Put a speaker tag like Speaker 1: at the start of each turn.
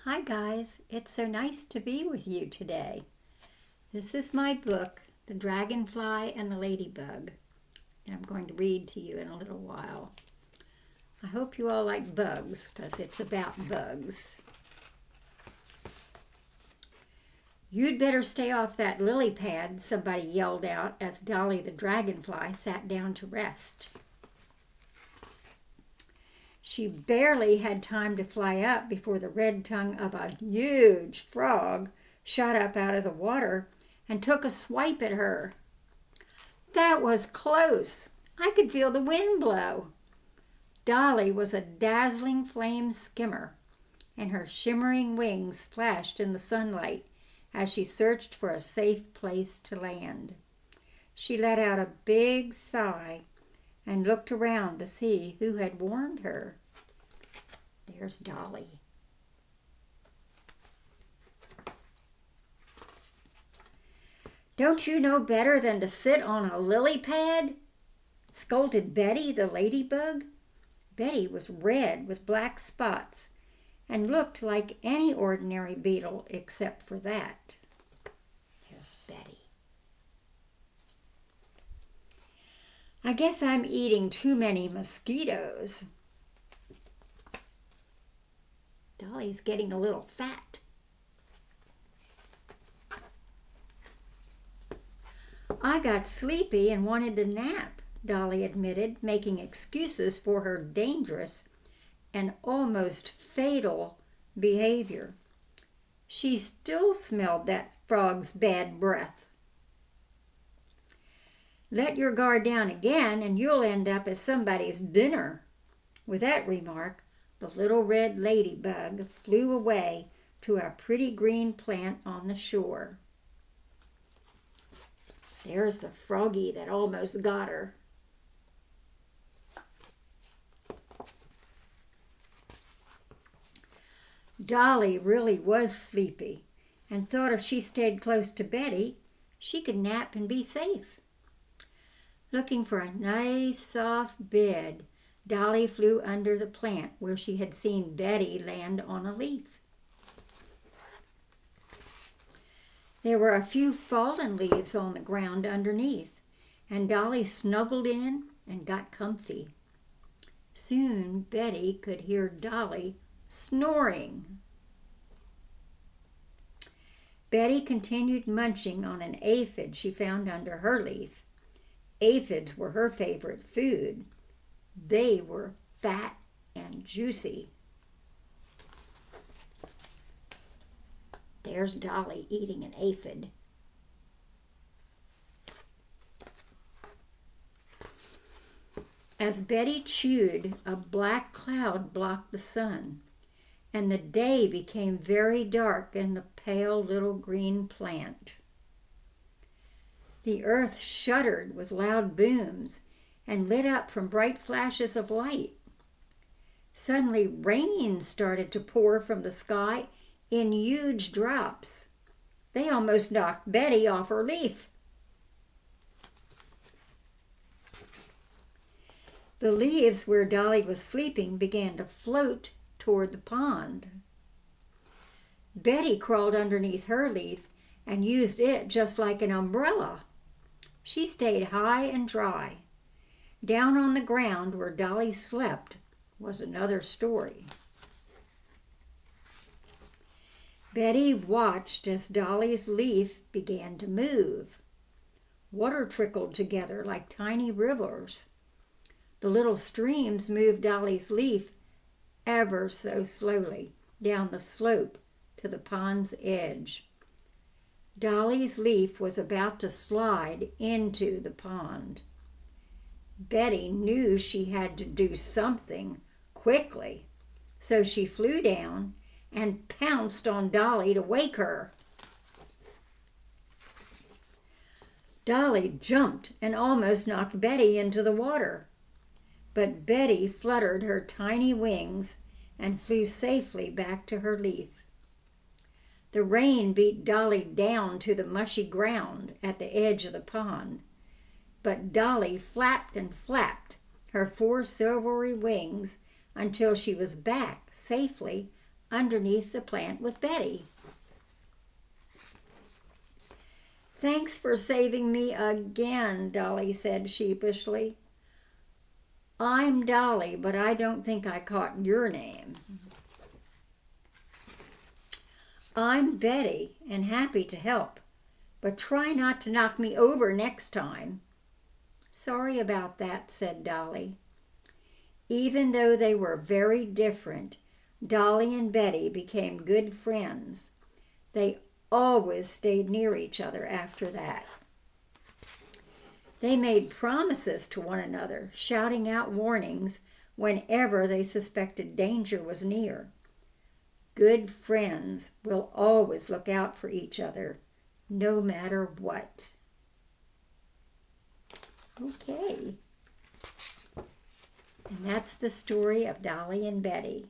Speaker 1: Hi guys, it's so nice to be with you today. This is my book, The Dragonfly and the Ladybug, and I'm going to read to you in a little while. I hope you all like bugs because it's about bugs. "You'd better stay off that lily pad," somebody yelled out as Dolly the Dragonfly sat down to rest. She barely had time to fly up before the red tongue of a huge frog shot up out of the water and took a swipe at her. That was close. I could feel the wind blow. Dolly was a dazzling flame skimmer, and her shimmering wings flashed in the sunlight as she searched for a safe place to land. She let out a big sigh and looked around to see who had warned her. There's Dolly. "Don't you know better than to sit on a lily pad?" scolded Betty the ladybug. Betty was red with black spots and looked like any ordinary beetle except for that. There's Betty. "I guess I'm eating too many mosquitoes." Dolly's getting a little fat. "I got sleepy and wanted to nap," Dolly admitted, making excuses for her dangerous and almost fatal behavior. She still smelled that frog's bad breath. "Let your guard down again and you'll end up as somebody's dinner." With that remark, the little red ladybug flew away to a pretty green plant on the shore. There's the froggy that almost got her. Dolly really was sleepy and thought if she stayed close to Betty, she could nap and be safe. Looking for a nice soft bed, Dolly flew under the plant where she had seen Betty land on a leaf. There were a few fallen leaves on the ground underneath, and Dolly snuggled in and got comfy. Soon Betty could hear Dolly snoring. Betty continued munching on an aphid she found under her leaf. Aphids were her favorite food. They were fat and juicy. There's Dolly eating an aphid. As Betty chewed, a black cloud blocked the sun, and the day became very dark in the pale little green plant. The earth shuddered with loud booms and lit up from bright flashes of light. Suddenly, rain started to pour from the sky in huge drops. They almost knocked Betty off her leaf. The leaves where Dolly was sleeping began to float toward the pond. Betty crawled underneath her leaf and used it just like an umbrella. She stayed high and dry. Down on the ground where Dolly slept was another story. Betty watched as Dolly's leaf began to move. Water trickled together like tiny rivers. The little streams moved Dolly's leaf ever so slowly down the slope to the pond's edge. Dolly's leaf was about to slide into the pond. Betty knew she had to do something quickly, so she flew down and pounced on Dolly to wake her. Dolly jumped and almost knocked Betty into the water, but Betty fluttered her tiny wings and flew safely back to her leaf. The rain beat Dolly down to the mushy ground at the edge of the pond, but Dolly flapped and flapped her 4 silvery wings until she was back safely underneath the plant with Betty. "Thanks for saving me again," Dolly said sheepishly. "I'm Dolly, but I don't think I caught your name." "I'm Betty, and happy to help, but try not to knock me over next time." "Sorry about that," said Dolly. Even though they were very different, Dolly and Betty became good friends. They always stayed near each other after that. They made promises to one another, shouting out warnings whenever they suspected danger was near. Good friends will always look out for each other, no matter what. Okay. And that's the story of Dolly and Betty.